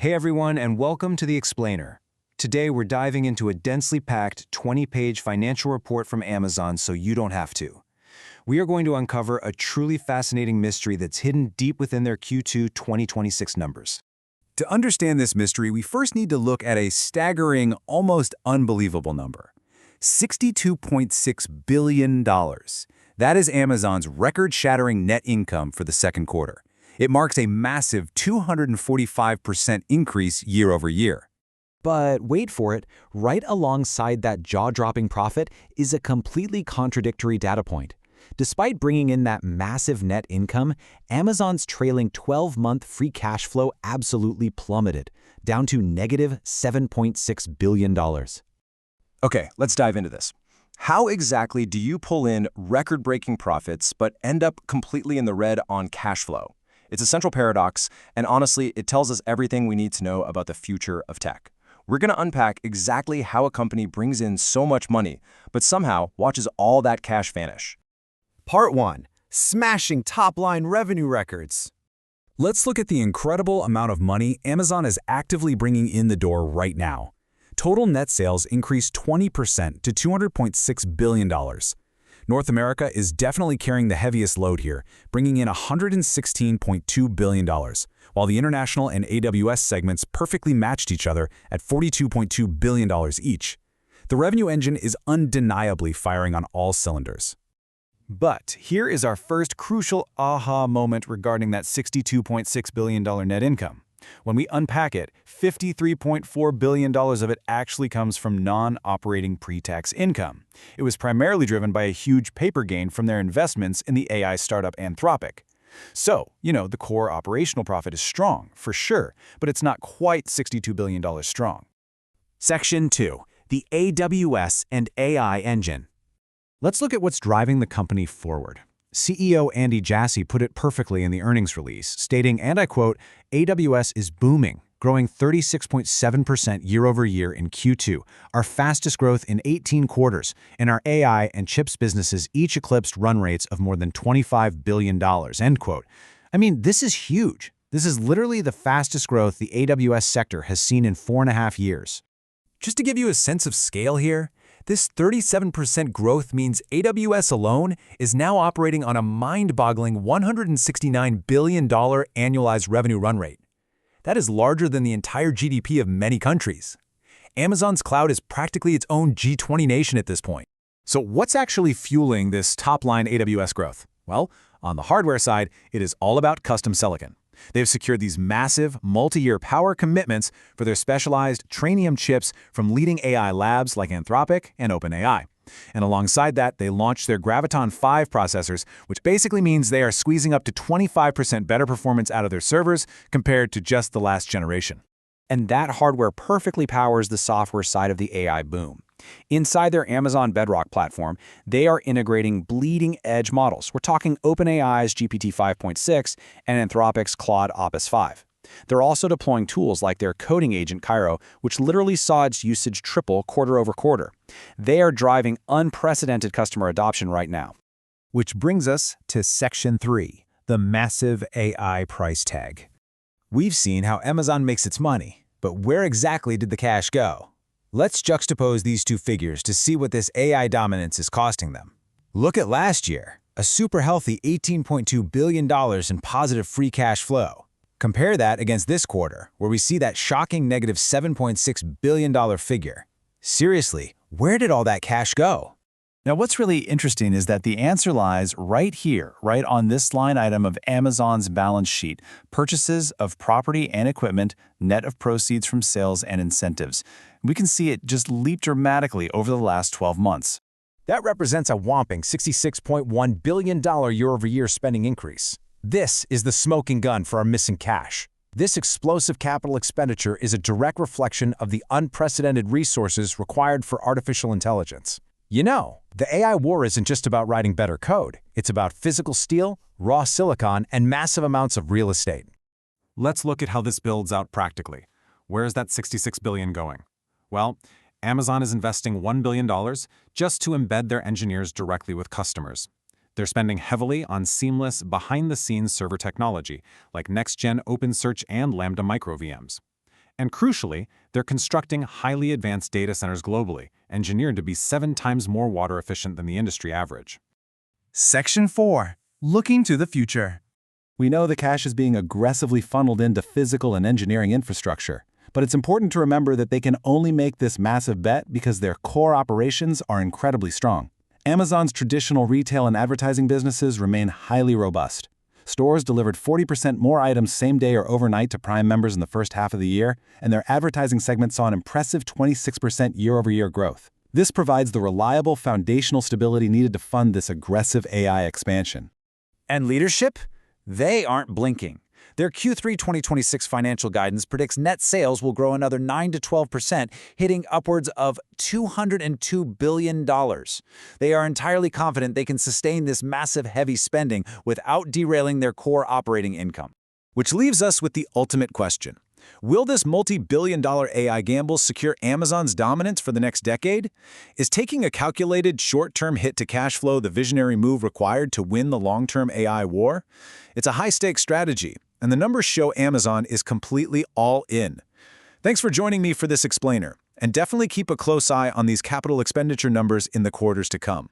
Hey everyone, and welcome to The Explainer. Today we're diving into a densely packed 20-page financial report from Amazon so you don't have to. We are going to uncover a truly fascinating mystery that's hidden deep within their Q2 2026 numbers. To understand this mystery, we first need to look at a staggering, almost unbelievable number. $62.6 billion. That is Amazon's record-shattering net income for the second quarter. It marks a massive 245% increase year over year. But wait for it, right alongside that jaw-dropping profit is a completely contradictory data point. Despite bringing in that massive net income, Amazon's trailing 12-month free cash flow absolutely plummeted, down to negative $7.6 billion. Okay, let's dive into this. How exactly do you pull in record-breaking profits but end up completely in the red on cash flow? It's a central paradox, and honestly, it tells us everything we need to know about the future of tech. We're going to unpack exactly how a company brings in so much money, but somehow watches all that cash vanish. Part 1. Smashing top-line revenue records. Let's look at the incredible amount of money Amazon is actively bringing in the door right now. Total net sales increased 20% to $200.6 billion. North America is definitely carrying the heaviest load here, bringing in $116.2 billion, while the international and AWS segments perfectly matched each other at $42.2 billion each. The revenue engine is undeniably firing on all cylinders. But here is our first crucial aha moment regarding that $62.6 billion net income. When we unpack it, $53.4 billion of it actually comes from non-operating pre-tax income. It was primarily driven by a huge paper gain from their investments in the AI startup Anthropic. So, the core operational profit is strong, for sure, but it's not quite $62 billion strong. Section 2. The AWS and AI engine. Let's look at what's driving the company forward. CEO Andy Jassy put it perfectly in the earnings release, stating, and I quote, AWS is booming, growing 36.7% year over year in Q2, our fastest growth in 18 quarters, and our AI and chips businesses each eclipsed run rates of more than $25 billion, end quote. I mean, this is huge. This is literally the fastest growth the AWS sector has seen in 4.5 years. Just to give you a sense of scale here, this 37% growth means AWS alone is now operating on a mind-boggling $169 billion annualized revenue run rate. That is larger than the entire GDP of many countries. Amazon's cloud is practically its own G20 nation at this point. So what's actually fueling this top-line AWS growth? Well, on the hardware side, it is all about custom silicon. They've secured these massive, multi-year power commitments for their specialized Trainium chips from leading AI labs like Anthropic and OpenAI. And alongside that, they launched their Graviton 5 processors, which basically means they are squeezing up to 25% better performance out of their servers compared to just the last generation. And that hardware perfectly powers the software side of the AI boom. Inside their Amazon Bedrock platform, they are integrating bleeding-edge models. We're talking OpenAI's GPT 5.6 and Anthropic's Claude Opus 5. They're also deploying tools like their coding agent Cairo, which literally saw its usage triple quarter over quarter. They are driving unprecedented customer adoption right now. Which brings us to Section 3, the massive AI price tag. We've seen how Amazon makes its money, but where exactly did the cash go? Let's juxtapose these two figures to see what this AI dominance is costing them. Look at last year, a super healthy $18.2 billion in positive free cash flow. Compare that against this quarter, where we see that shocking negative $7.6 billion figure. Seriously, where did all that cash go? Now, what's really interesting is that the answer lies right here, right on this line item of Amazon's balance sheet, purchases of property and equipment, net of proceeds from sales and incentives. We can see it just leap dramatically over the last 12 months. That represents a whopping $66.1 billion year-over-year spending increase. This is the smoking gun for our missing cash. This explosive capital expenditure is a direct reflection of the unprecedented resources required for artificial intelligence. The AI war isn't just about writing better code. It's about physical steel, raw silicon, and massive amounts of real estate. Let's look at how this builds out practically. Where is that $66 billion going? Well, Amazon is investing $1 billion just to embed their engineers directly with customers. They're spending heavily on seamless, behind-the-scenes server technology, like next-gen OpenSearch and Lambda micro VMs. And crucially, they're constructing highly advanced data centers globally, engineered to be 7 times more water efficient than the industry average. Section 4. Looking to the future. We know the cash is being aggressively funneled into physical and engineering infrastructure, but it's important to remember that they can only make this massive bet because their core operations are incredibly strong. Amazon's traditional retail and advertising businesses remain highly robust. Stores delivered 40% more items same day or overnight to Prime members in the first half of the year, and their advertising segment saw an impressive 26% year-over-year growth. This provides the reliable foundational stability needed to fund this aggressive AI expansion. And leadership? They aren't blinking. Their Q3 2026 financial guidance predicts net sales will grow another 9 to 12%, hitting upwards of $202 billion. They are entirely confident they can sustain this massive heavy spending without derailing their core operating income. Which leaves us with the ultimate question. Will this multi-billion-dollar AI gamble secure Amazon's dominance for the next decade? Is taking a calculated, short-term hit to cash flow the visionary move required to win the long-term AI war? It's a high-stakes strategy, and the numbers show Amazon is completely all in. Thanks for joining me for this explainer, and definitely keep a close eye on these capital expenditure numbers in the quarters to come.